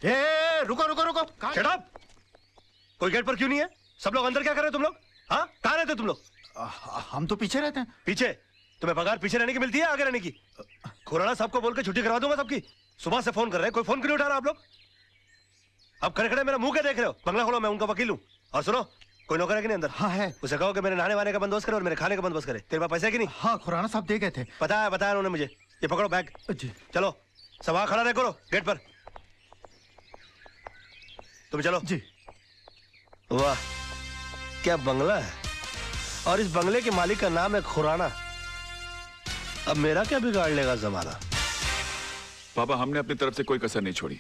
रुको रुको रुको, शट अप। कोई गेट पर क्यों नहीं है? सब लोग अंदर क्या कर रहे हो तुम लोग? हाँ, कहाँ रहते तुम लोग? हम तो पीछे रहते हैं। पीछे? तुम्हें पगार पीछे रहने की मिलती है आगे रहने की? खुराना साहब को बोल के छुट्टी करवा दूंगा सबकी। सुबह से फोन कर रहे हैं, कोई फोन क्यों नहीं उठा रहा आप लोग? अब खड़े खड़े मेरा मुंह क्या देख रहे हो? बंगला खोलो, मैं उनका वकील हूँ। और सुनो, कोई नौकर है कि नहीं अंदर? हाँ है। उसे कहो कि मेरे नहाने वाने का बंदोबस्त करे और मेरे खाने का बंदोबस्त करे। तेरे पास पैसे है कि नहीं? हाँ, खुराना साहब दे गए थे। बताया उन्होंने मुझे। ये पकड़ो बैग जी। चलो, सब वहां खड़ा रहे करो गेट पर। तुम चलो जी। वाह, क्या बंगला है, और इस बंगले के मालिक का नाम है खुराना। अब मेरा क्या बिगाड़ लेगा जमाना? पापा, हमने अपनी तरफ से कोई कसर नहीं छोड़ी।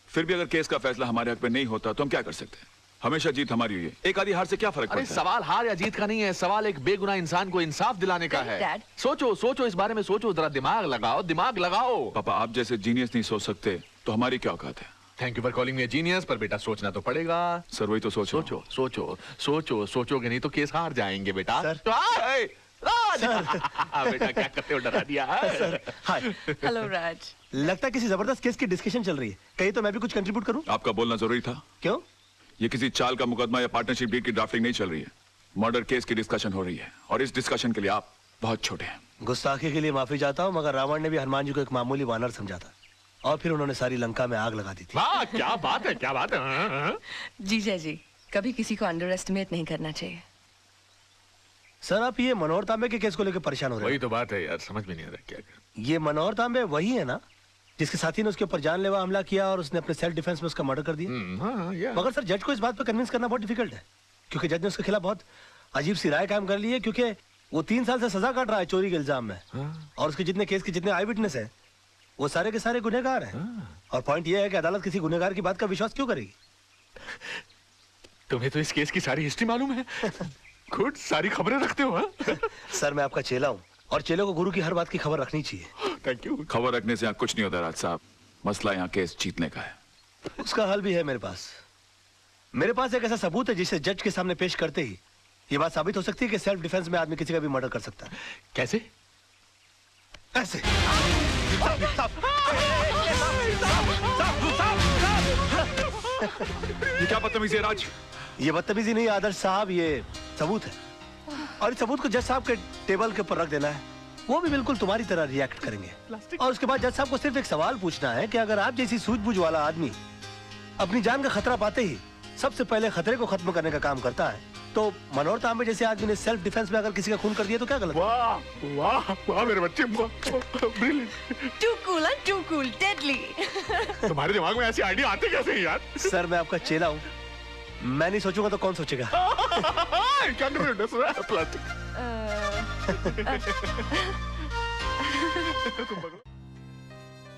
फिर भी अगर केस का फैसला हमारे हक में नहीं होता तो हम क्या कर सकते हैं? हमेशा जीत हमारी हुई है, एक आधी हार से क्या फर्क पड़ता है? सवाल हार या जीत का नहीं है, सवाल एक बेगुनाह इंसान को इंसाफ दिलाने का है। सोचो सोचो, इस बारे में सोचो, जरा दिमाग लगाओ, दिमाग लगाओ। पापा, आप जैसे जीनियस नहीं सोच सकते तो हमारी क्या औकात है? Thank you for calling me genius, पर बेटा सोचना तो पड़ेगा। सर वही तो सोचो। सोचो सोचो सोचो, सोचोगे नहीं तो केस हार जाएंगे बेटा। सर। राज, बेटा क्या करते हो, डरा दिया। हाय। हेलो राज। लगता है किसी जबरदस्त केस की डिस्कशन चल रही है, कहीं तो मैं भी कुछ कंट्रीब्यूट करूं? आपका बोलना जरूरी था। क्यों? ये किसी चाल का मुकदमा या पार्टनरशिप डील की ड्राफ्टिंग नहीं चल रही है, मर्डर केस की डिस्कशन हो रही है, और इस डिस्कशन के लिए आप बहुत छोटे हैं। गुस्ताखी के लिए माफी चाहता हूँ, मगर रावण ने भी हनुमान जी को एक मामूली वानर समझा था, और फिर उन्होंने सारी लंका में आग लगा दी थी। वाह, क्या बात है, क्या बात है। जीजा जी, कभी किसी को अंडर एस्टिमेट नहीं करना चाहिए। सर, आप ये मनोहर तांबे के केस को लेकर परेशान हो रहे हैं? वही तो बात है यार, समझ में नहीं आ रहा क्या कर। ये मनोहर तांबे वही है ना जिसके साथी ने उसके ऊपर जानलेवा हमला किया और उसने अपने सेल्फ डिफेंस में उसका मर्डर कर दिया? हाँ, मगर सर, जज को इस बात पर कन्विंस करना बहुत डिफिकल्ट है, क्योंकि जज ने उसके खिलाफ बहुत अजीब सी राय कायम कर ली है, क्योंकि वो 3 साल से सजा काट रहा है चोरी के इल्जाम में। और उसके जितने केस के जितने आई विटनेस है वो सारे के सारे गुनहगार हैं। और पॉइंट ये है कि अदालत किसी गुनहगार की बात का विश्वास क्यों करेगी? तुम्हें तो इस केस की सारी हिस्ट्री मालूम है। गुड, सारी खबरें रखते हो। हाँ? सर, मैं आपका चेला हूँ, और चेले को गुरु की हर बात की खबर रखनी चाहिए। Thank you. खबर रखने से यहाँ कुछ नहीं होता राज साहब, मसला यहाँ केस जीतने का है। उसका हल भी है मेरे पास। मेरे पास एक ऐसा सबूत है जिसे जज के सामने पेश करते ही ये बात साबित हो सकती है कि सेल्फ डिफेंस में आदमी किसी का भी मर्डर कर सकता है। कैसे? ऐसे। ये क्या बदतमीजी है राज? ये बदतमीजी नहीं आदर्श साहब, ये सबूत है, और इस सबूत को जज साहब के टेबल के ऊपर रख देना है। वो भी बिल्कुल तुम्हारी तरह रिएक्ट करेंगे, और उसके बाद जज साहब को सिर्फ एक सवाल पूछना है कि अगर आप जैसी सूझबूझ वाला आदमी अपनी जान का खतरा पाते ही सबसे पहले खतरे को खत्म करने का काम करता है, तो मनोहर तांबे जैसे आदमी ने सेल्फ डिफेंस में अगर किसी का खून कर दिया तो क्या गलत? वाह वाह वाह मेरे बच्चे, too cool and too cool, deadly. तुम्हारे दिमाग में ऐसी आइडिया आते कैसे हैं यार? सर, मैं आपका चेला हूँ, मैं नहीं सोचूंगा तो कौन सोचेगा? क्या कर रहे हो? प्लास्टिक।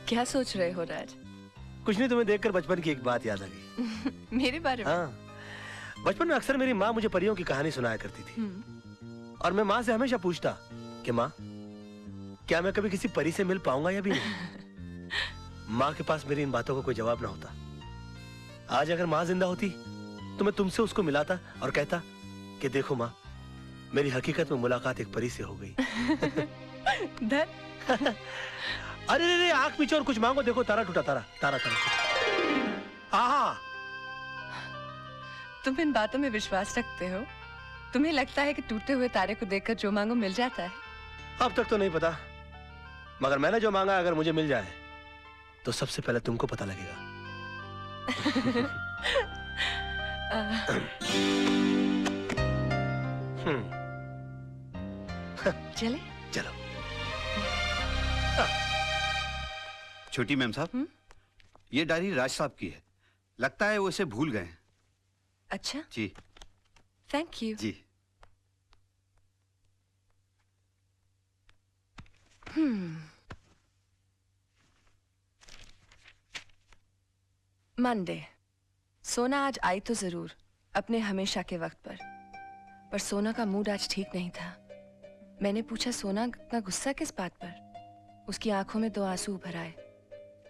क्या सोच रहे हो राज? कुछ नहीं, तुम्हें देखकर बचपन की एक बात याद आ गई। मेरे बारे में? हाँ, बचपन में अक्सर मेरी माँ मुझे परियों की कहानी सुनाया करती थी, और मैं माँ से हमेशा पूछता कि माँ, क्या मैं कभी किसी परी से मिल पाऊंगा या भी नहीं? माँ के पास मेरी इन बातों का कोई जवाब ना होता। आज अगर माँ जिंदा होती तो मैं तुमसे उसको मिलाता और कहता कि देखो माँ, मेरी हकीकत में मुलाकात एक परी से हो गई। अरे रे, आंख पीछे और कुछ मांगो, देखो तारा टूटा, तारा तारा तारा। आहा, तुम इन बातों में विश्वास रखते हो? तुम्हें लगता है कि टूटे हुए तारे को देखकर जो मांगो मिल जाता है? अब तक तो नहीं पता, मगर मैंने जो मांगा अगर मुझे मिल जाए तो सबसे पहले तुमको पता लगेगा। चले? चलो। छोटी मैम साहब, ये डायरी राज साहब की है, लगता है वो इसे भूल गए हैं। अच्छा जी। Thank you. जी। मंडे। सोना आज आई तो जरूर अपने हमेशा के वक्त पर सोना का मूड आज ठीक नहीं था। मैंने पूछा, सोना इतना गुस्सा किस बात पर? उसकी आंखों में 2 आंसू उभर आए।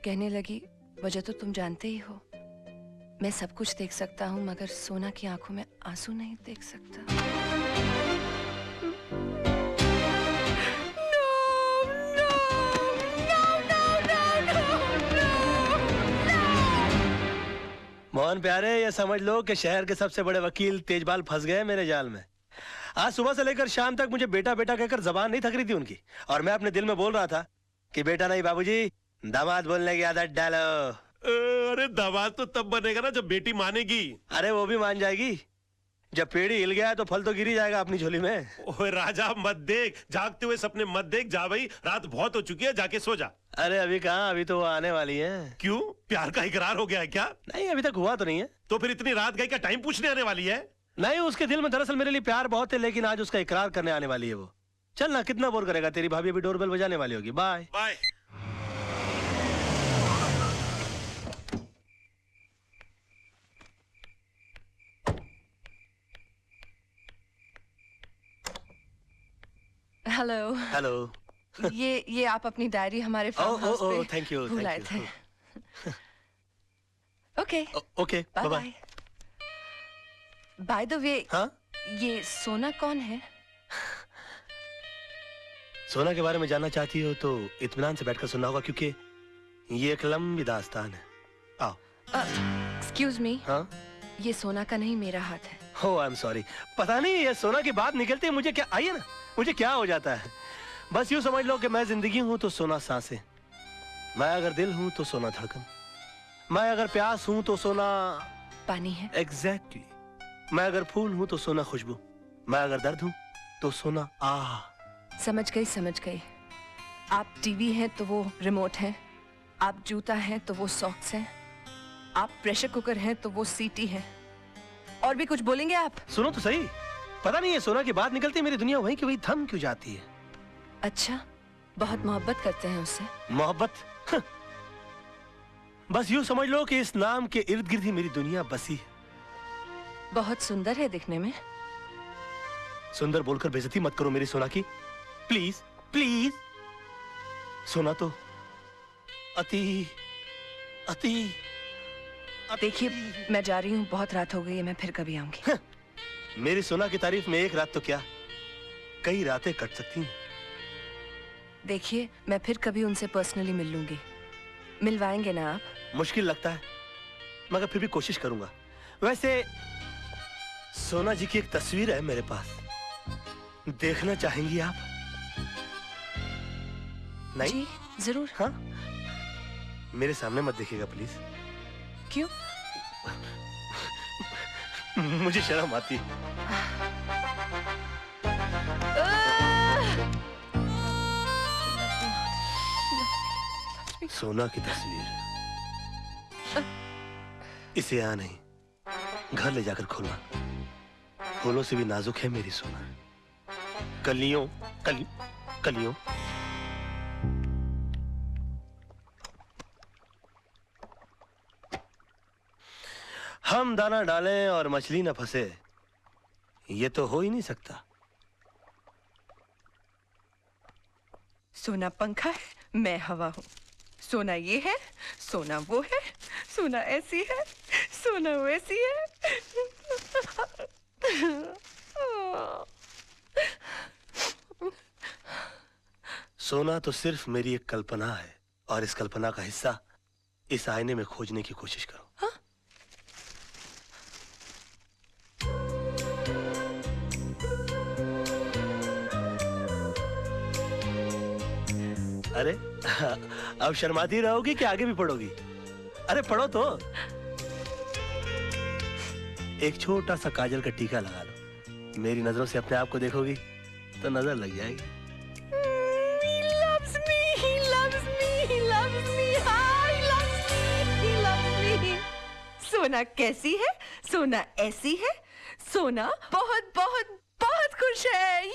कहने लगी, वजह तो तुम जानते ही हो, मैं सब कुछ देख सकता हूँ मगर सोना की आंखों में आंसू नहीं देख सकता। मोहन प्यारे, ये समझ लो कि शहर के सबसे बड़े वकील तेजपाल फंस गए मेरे जाल में। आज सुबह से लेकर शाम तक मुझे बेटा बेटा कहकर जबान नहीं थक रही थी उनकी, और मैं अपने दिल में बोल रहा था कि बेटा नहीं बाबूजी, दामाद बोलने की आदत डालो। अरे दामाद तो तब बनेगा ना जब बेटी मानेगी। अरे वो भी मान जाएगी, जब पेड़ हिल गया तो फल तो गिर ही जाएगा अपनी झोली में। ओए राजा मत देख, जागते हुए सपने मत देख। जा भाई, रात बहुत हो चुकी है, जाके सो जा। अरे अभी कहाँ, अभी तो वो आने वाली है। क्यों, प्यार का इकरार हो गया है क्या? नहीं, अभी तक हुआ तो नहीं है। तो फिर इतनी रात गई का टाइम पूछने आने वाली है? नहीं, उसके दिल में दरअसल मेरे लिए प्यार बहुत है, लेकिन आज उसका इकरार करने आने वाली है वो। चल ना, कितना बोर करेगा, तेरी भाभी अभी डोरबेल बजाने वाली होगी। Bye bye. हेलो। हेलो। ये आप अपनी डायरी हमारे फार्म हाउस पे थैंक यू, भूल आए थे। Okay okay, bye bye. Bye. By the way, हाँ, ये सोना कौन है? सोना के बारे में जानना चाहती हो तो इत्मीनान से बैठकर सुनना होगा, क्योंकि ये एक लंबी दास्तान है। आओ। एक्सक्यूज मी, हाँ, ये सोना का नहीं, मेरा हाथ है। हो, आई एम सॉरी। पता नहीं ये सोना की बात निकलती है मुझे क्या, आइए ना, मुझे क्या हो जाता है। बस यूं समझ लो कि मैं जिंदगी हूं तो सोना सांसें, मैं अगर दिल हूं तो सोना धड़कन, मैं अगर प्यास हूं तो सोना पानी है। एग्जैक्टली। मैं अगर फूल हूं तो सोना खुशबू, मैं अगर दर्द हूं तो सोना आह। समझ गई समझ गई। आप टीवी हैं तो वो रिमोट है, आप जूता हैं तो वो सॉक्स हैं, आप प्रेशर कुकर हैं तो वो सीटी है। और भी कुछ बोलेंगे आप? सुनो तो सही, पता नहीं ये सोना की बात निकलती है मेरी दुनिया वहीं की वहीं थम क्यों जाती है। अच्छा, बहुत मोहब्बत करते हैं उससे? मोहब्बत? बस यूं समझ लो कि इस नाम के इर्द गिर्द ही मेरी दुनिया बसी है। बहुत सुंदर है दिखने में। सुंदर बोलकर बेइज्जती मत करो मेरी सोना की, प्लीज प्लीज। सोना तो अति अति देखिए, मैं जा रही हूँ, बहुत रात हो गई है, मैं फिर कभी आऊंगी। मेरी सोना की तारीफ में एक रात तो क्या, कई रातें कट सकती हैं। देखिए, मैं फिर कभी उनसे पर्सनली मिल लूंगी, मिलवाएंगे ना आप? मुश्किल लगता है, मगर फिर भी कोशिश करूंगा। वैसे सोना जी की एक तस्वीर है मेरे पास, देखना चाहेंगी आप? नहीं? जी जरूर। हाँ, मेरे सामने मत देखिएगा प्लीज। क्यों? मुझे शर्म आती है। सोना की तस्वीर, इसे यहाँ नहीं, घर ले जाकर खोलना। फूलों से भी नाजुक है मेरी सोना, कलियों कलियों। हम दाना डालें और मछली न फंसे, ये तो हो ही नहीं सकता। सोना पंखा है, मैं हवा हूँ। सोना ये है, सोना वो है, सोना ऐसी है, सोना वैसी है। सोना तो सिर्फ मेरी एक कल्पना है, और इस कल्पना का हिस्सा इस आईने में खोजने की कोशिश करो। हाँ? अरे अब शर्माती रहोगी कि आगे भी पढ़ोगी? अरे पढ़ो तो। एक छोटा सा काजल का टीका लगा लो, मेरी नजरों से अपने आप को देखोगी तो नजर लग जाएगी। He loves me, he loves me, he loves me, he loves me, he loves me. सोना कैसी है, सोना ऐसी है, सोना बहुत बहुत बहुत खुश है।